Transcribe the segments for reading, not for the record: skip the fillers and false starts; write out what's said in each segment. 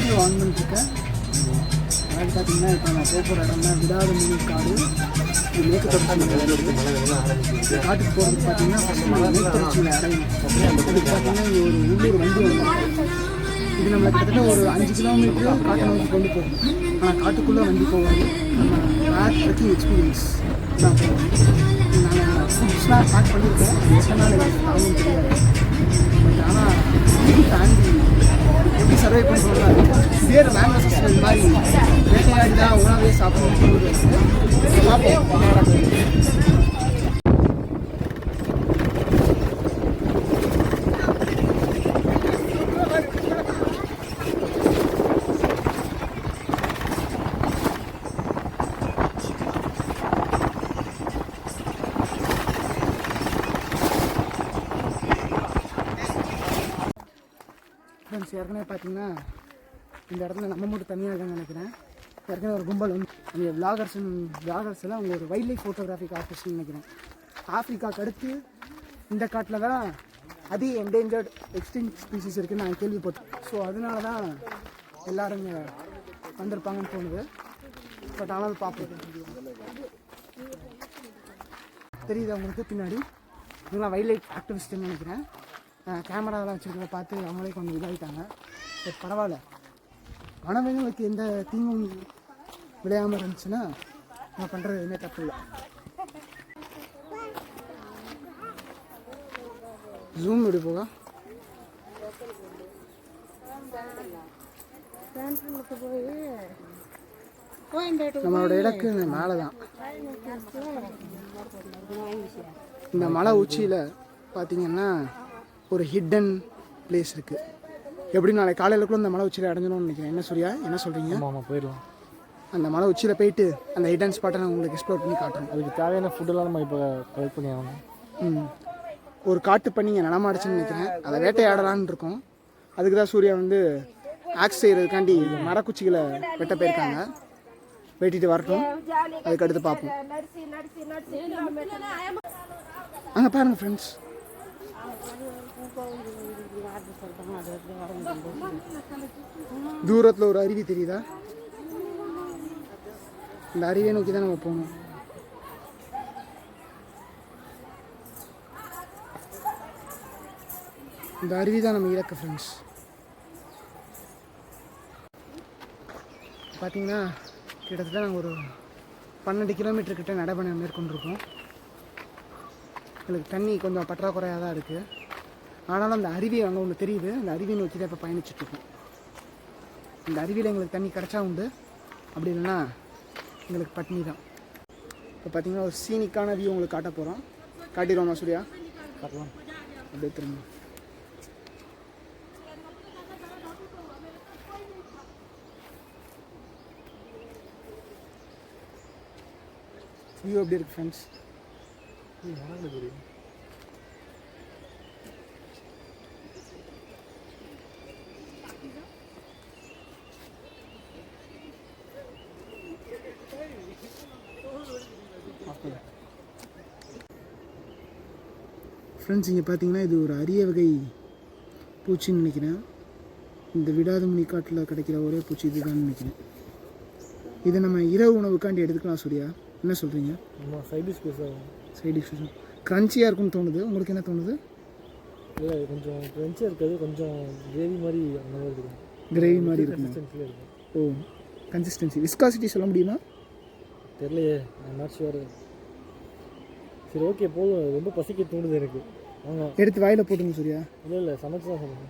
Video on பண்ணிட்டுருக்கேன். அதாவது பார்த்தீங்கன்னா இப்போ நான் போகிற இடம்னா விடாதமணி காடு. இது மேற்கு தொடர்ச்சி காட்டுக்கு போகிறதுக்கு பார்த்தீங்கன்னா ஃபஸ்ட்டு நம்ம மேற்கு தொடர்ச்சியில் இறங்கணும். அதுக்கு பார்த்தீங்கன்னா இங்கே ஒரு உள்ளூர் வண்டி வந்து இது நம்மளை கிட்டத்தட்ட ஒரு 5 கிலோமீட்டர் காட்டை நோக்கி கொண்டு போகும். ஆனால் காட்டுக்குள்ளே வண்டி போகாது. நம்ம பேக் ட்ரெக்கிங் எக்ஸ்பீரியன்ஸ் தான் போகும். நாங்கள் ஃபுட்ஸ்லாம் பேக் பண்ணியிருக்கோம். அது எத்தனை நாள் எனக்கு ஆகும் தெரியாது. பட் ஆனால் தாண்டி எப்படி சர்வை பண்ணுறோம்னா பேர் மேங்கோஸ் இந்த மாதிரி வேட்டையாடி தான் உணவே சாப்பிடணும்னு பார்ப்போம். ஃப்ரெண்ட்ஸ், ஏற்கனவே பார்த்தீங்கன்னா இந்த இடத்துல நம்ம மட்டும் தனியாக இருக்கான்னு நினைக்கிறேன். ஏற்கனவே ஒரு கும்பல் வந்து அந்த விளாகர்ஸில் அவங்க ஒரு வைல்ட் லைஃப் ஃபோட்டோகிராஃபிக் ஆர்டிஸ்ட்னு நினைக்கிறேன். ஆஃப்ரிக்காவுக்கு அடுத்து இந்த காட்டில் தான் அதிக என்டேஞ்சர்ட் எக்ஸ்டிங்க்ட் ஸ்பீசிஸ் இருக்குதுன்னு நான் கேள்விப்பட்டேன். ஸோ அதனால தான் எல்லோரும் இங்கே வந்திருப்பாங்கன்னு தோணுது. பட் ஆனாலும் பார்ப்போம். தெரியுது அவங்களுக்கு பின்னாடி இவங்களாம் வைல்ட் லைஃப் ஆக்டிவிஸ்ட்டுன்னு நினைக்கிறேன். கேமராவெலாம் வச்சுருக்கிறத பார்த்து அவங்களே கொஞ்சம் இதாகிட்டாங்க. பட் பரவாயில்ல, வனவிலங்குகளுக்கு எந்த தீங்கும் விளையாமல் இருந்துச்சுன்னா நான் பண்ணுறது எதுவுமே தப்பு இல்லை. ஜூம் எப்படி போக நம்மளோட இலக்கு மேலே தான். இந்த மலை உச்சியில் பார்த்தீங்கன்னா ஒரு ஹிடன் பிளேஸ் இருக்குது. எப்படி நாளைக்கு காலையிலக்குள்ள இந்த மலை உச்சியில் அடைஞ்சணும்னு நினைக்கிறேன். என்ன சூர்யா, என்ன சொல்கிறீங்க? ஆமாம், போயிடலாம். அந்த மலை உச்சியில் போயிட்டு அந்த ஹிடன் ஸ்பாட்டை நான் உங்களுக்கு எக்ஸ்ப்ளோர் பண்ணி காட்டுறோம். அதுக்கு தேவையான ஃபுட்டெல்லாம் நம்ம இப்போ கலெக்ட் பண்ணி ஆகணும். ஒரு காட்டு பண்ணி இங்கே நடமாடுச்சுன்னு நினைக்கிறேன். அதை வேட்டையாடலான்னு இருக்கோம். அதுக்கு தான் சூர்யா வந்து ஆக்ஸ் செய்கிறதுக்காண்டி மரக்குச்சிகளை வெட்ட போயிருக்காங்க. வெட்டிட்டு வரட்டும், அதுக்கு அடுத்து பார்ப்போம். அங்கே பாருங்கள் ஃப்ரெண்ட்ஸ், தூரத்தில் ஒரு அருவி தெரியுதா? இந்த அருவியை நோக்கி தான் நம்ம போகணும். இந்த அருவி தான் நம்ம இலக்கு ஃப்ரெண்ட்ஸ். பார்த்தீங்கன்னா கிட்டத்தட்ட நாங்கள் ஒரு 12 கிலோமீட்டர் கிட்ட நடைபயணம் மேற்கொண்டிருக்கோம். எங்களுக்கு தண்ணி கொஞ்சம் பற்றாக்குறையாக தான் இருக்குது. ஆனாலும் அந்த அருவி அங்கே ஒன்று தெரியுது. அந்த அருவியை நோக்கி தான் இப்போ பயணிச்சுட்ருக்கோம். இந்த அருவியில் எங்களுக்கு தண்ணி கிடச்சா உண்டு, அப்படி இல்லைன்னா எங்களுக்கு பட்னி தான். இப்போ பார்த்தீங்கன்னா ஒரு சீனிக்கான வியூ உங்களுக்கு காட்ட போகிறோம். காட்டிடுவோமா சூர்யா? காட்டலாம். அப்படியே திரும்ப வியூ எப்படி இருக்குது ஃப்ரெண்ட்ஸ்? தெரியும். ஃப்ரெண்ட்ஸ், இங்கே பார்த்தீங்கன்னா இது ஒரு அரிய வகை பூச்சின்னு நினைக்கிறேன். இந்த விடாதமணி காட்டில் கிடைக்கிற ஒரே பூச்சி இதுதான் நினைக்கிறேன். இதை நம்ம இரவு உணவுக்காண்டி எடுத்துக்கலாம் சூர்யா, என்ன சொல்கிறீங்க? சைட் டிஷ் க்ரன்ச்சியாக இருக்கும்னு தோணுது. உங்களுக்கு என்ன தோணுது? இல்லை, கொஞ்சம் க்ரன்ச்சியாக இருக்காது, கொஞ்சம் கிரேவி மாதிரி அந்த மாதிரி இருக்கும். கிரேவி மாதிரி இருக்கும். ஓ, கன்சிஸ்டன்சி, விஸ்காசிட்டி சொல்ல முடியுமா? தெரியலையே, நாட் ஷுவர். சரி, ஓகே, போதும். ரொம்ப பசிக்க தோணுது எனக்கு. ஆமாம், எடுத்து வாயில் போட்டுங்க சூர்யா. இல்லை சமைச்சு தான் சொல்லுங்கள்.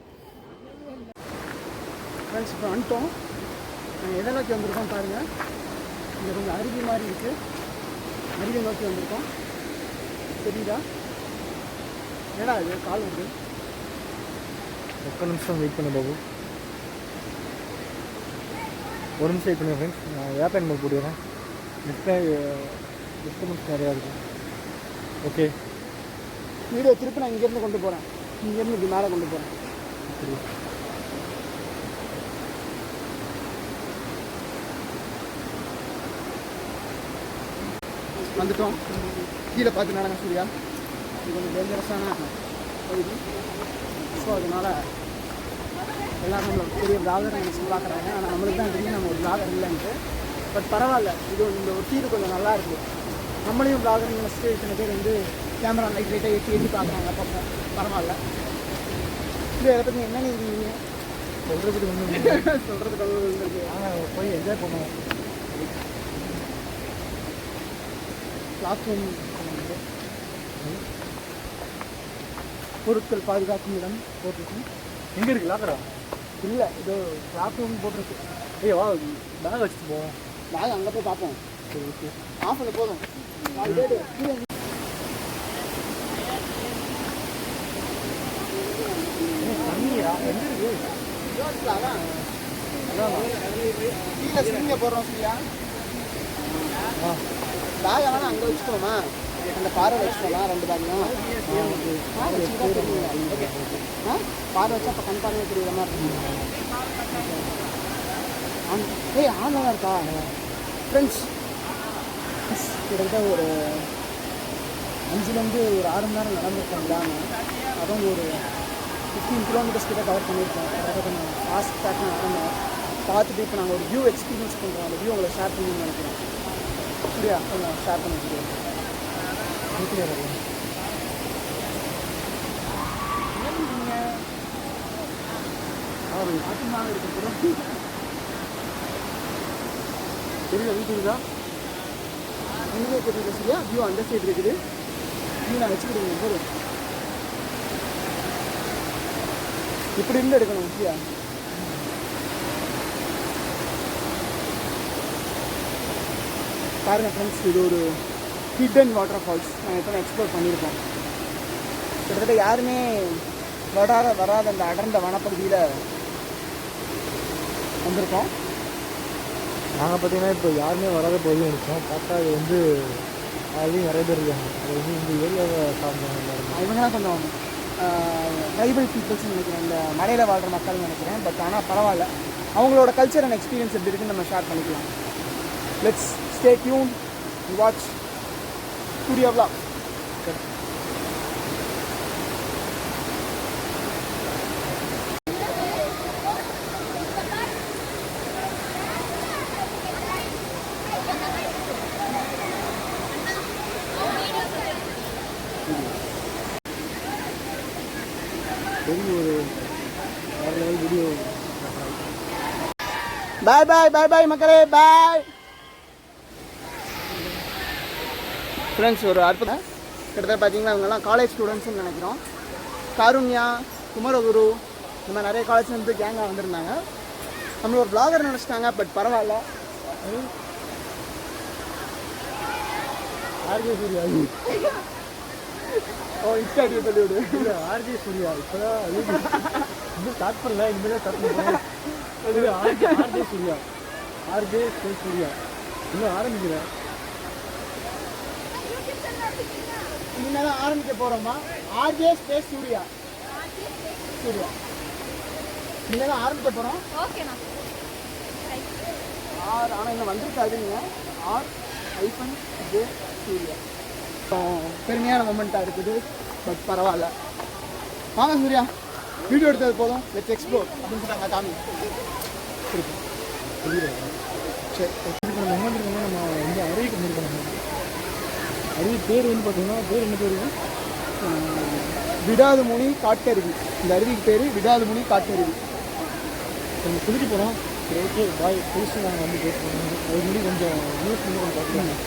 ஃப்ரெண்ட்ஸ், இப்போ வந்துட்டோம். நாங்கள் எதை நோக்கி வந்திருக்கோம் பாருங்கள். இங்கே கொஞ்சம் அருவி மாதிரி இருக்குது. அருவியை நோக்கி வந்திருக்கோம். தெரியுதா? ஏடா இது கால் வருது. 1 நிமிஷம் வெயிட் பண்ண பாபு. 1 நிமிஷம் வெயிட் பண்ணுங்க ஃப்ரெண்ட்ஸ். நான் ஏர்பேன் மோட் போட்டுக்கிறேன். டிஸ்டர்பன்ஸ் நிறையா இருக்குது. ஓகே, வீடியோ திருப்பி நான் இங்கேருந்து கொண்டு போகிறேன். இங்கேருந்து இப்படி மேலே கொண்டு போகிறேன். வந்துட்டோம். கீழே பார்த்து நடங்க சூர்யா. இது கொஞ்சம் டேஞ்சரஸான பகுதி. ஸோ அதனால் எல்லோரும் நம்மளை பெரிய விளாகர் நினச்சி பார்க்குறாங்க. ஆனால் நம்மளுக்கு தான் தெரியும் நம்ம ஒரு விளாகர் இல்லைன்ட்டு. பட் பரவாயில்ல, இந்த ஒரு ஃபீல் கொஞ்சம் நல்லா இருக்குது. நம்மளையும் விளாகர் நினச்சிட்டு இத்தனை பேர் வந்து கேமரா லைட்டாக ஏற்றி பார்க்குறாங்க. அப்பப்போ பரவாயில்ல. இது அதை பற்றி என்ன நீங்கள் சொல்கிறதுக்கு ஒன்று இருக்குது. ஆனால் போய் என்ஜாய் பண்ணுவோம். கிளாஸ் ரூம் பொருட்கள் பாதுகாக்கும் இடம் போட்டிருக்கோம். எங்கே இருக்குது லாக்கரா? இல்லை, இதோ கிளாஸ் ரூம் போட்டிருக்கு. வா பேக் வச்சுட்டு போவோம். பேக் அங்கே போய் பார்ப்போம். சரி, ஓகே. ஆஃப் பண்ண போதும். தண்ணியா எங்கே இருக்குது? அதான் கீழே ஸ்விங்க போடுறோம். சரியா? பேக் வேணா அங்கே வச்சுக்கோமா? அந்த பாறை வச்சுக்கோமா? 2 பேக்கையும் பாறை வச்சா அப்போ கண் பார்வை தெரியுற மாதிரி இருக்கும். ஆன்லாம் இருக்கா ஃப்ரெண்ட்ஸ்? கிட்டத்தட்ட ஒரு 5லேருந்து ஒரு 6 மணி நேரம் நடந்திருக்கேன் விடாமல். அதுவும் ஒரு 15 கிலோமீட்டர்ஸ் கிட்ட கவர் பண்ணியிருக்கோம். அதாவது நான் ஃபாஸ்ட் ட்ராக்லாம் நடந்தேன். பார்த்துட்டு இப்போ நாங்கள் ஒரு வியூ எக்ஸ்பீரியன்ஸ் பண்ணுறோம். அந்த வியூ உங்களை ஷேர் பண்ணணும்னு நினைக்கிறேன். சரியா? கொஞ்சம் ஷேர் பண்ண வச்சுக்கிறேன். ஆட்டமாக இருக்கு. தெரியல, வீட்டுக்கு தான் அங்கே தெரியல. சரியா? வியூ அந்த சைடு இருக்குது. வியூ நான் வச்சுக்கிடுங்க போதும். இப்படி இருந்து எடுக்கணும். சரியா? பாருங்கள் ஃப்ரெண்ட்ஸ், இது ஒரு ஹிடன் வாட்டர் ஃபால்ஸ். நாங்கள் இப்போ எக்ஸ்ப்ளோர் பண்ணியிருக்கோம். கிட்டத்தட்ட யாருமே வராத அந்த அடர்ந்த வனப்பகுதியில் வந்திருக்கோம். நாங்கள் பார்த்தீங்கன்னா இப்போ யாருமே வராத போய் நினைச்சோம். பார்த்தா அது வந்து ஆல்ரெடி நிறைய பேர் இருக்காங்க. அது வந்து இந்த ஏரியாவை சார்ந்தவங்க. இவங்கெல்லாம் கொஞ்சம் ட்ரைபல் பீப்புள்ஸ்னு நினைக்கிறேன், இந்த மலையில் வாழ்கிற மக்கள்னு நினைக்கிறேன். பட் ஆனால் பரவாயில்ல, அவங்களோட கல்ச்சர் அண்ட் எக்ஸ்பீரியன்ஸ் எப்படி இருக்குன்னு நம்ம ஷேர் பண்ணிக்கலாம். Let's stay tune, watch Surya vlog. பெரிய ஒரு வேறு லெவல் வீடியோ. பாய் பாய் பாய் பாய் மக்களே, பாய் ஃப்ரெண்ட்ஸ். ஒரு அற்புதம். கிட்டத்தட்ட பார்த்தீங்கன்னா இவங்கெல்லாம் காலேஜ் ஸ்டூடெண்ட்ஸ்னு நினைக்கிறோம். காருண்யா, குமரகுரு, இந்த மாதிரி நிறைய காலேஜ்லேருந்து கேங்காக வந்திருந்தாங்க. நம்மள ஒரு vlogger நினச்சிட்டாங்க. பட் பரவாயில்ல. ஆர்ஜே சூர்யா இன்ஸ்டாடியை சொல்லிவிடு. இல்லை, ஆர்ஜே சூர்யா இப்போ தான் இன்னும் ஸ்டார்ட் பண்ணல. இனிமேல் ஸ்டார்ட் பண்ணுறேன். ஆர்ஜே சூர்யா, ஆர்ஜே சூர்யா இன்னும் ஆரம்பிக்கிறேன். இனிமேல் தான் ஆரம்பிக்க போகிறோமா? RJ space Surya. இனிமேல் தான் ஆரம்பிக்க போகிறோம். ஆனால் இன்னும் வந்திருக்காது. நீங்கள் R-J சூர்யா. பெருமையான மொமெண்ட்டாக இருக்குது. பட் பரவாயில்ல. வாங்க சூர்யா, வீடியோ எடுத்தது போதும், லெட்ஸ் எக்ஸ்ப்ளோர் அப்படின்னு சொல்லிட்டாங்க காமி. சரி, இப்போ நம்ம எங்கே இருக்கோம்னா நம்ம வந்து அருவிக்கு வந்துருக்கோம். அருவி பேர் வந்து பார்த்தீங்கன்னா பேர் என்ன பேர்? விடாதுமுனி காட்டருவி. இந்த அருவிக்கு பேர் விடாதுமுனி காட்டருவி. கொஞ்சம் குளிக்க போகிறோம். சரி, ஓகே பாய். புதுசு நாங்கள் வந்து பேசுகிறோம். ஒரு மணி கொஞ்சம் நியூஸ் வந்து கொஞ்சம் பார்க்கலாம்.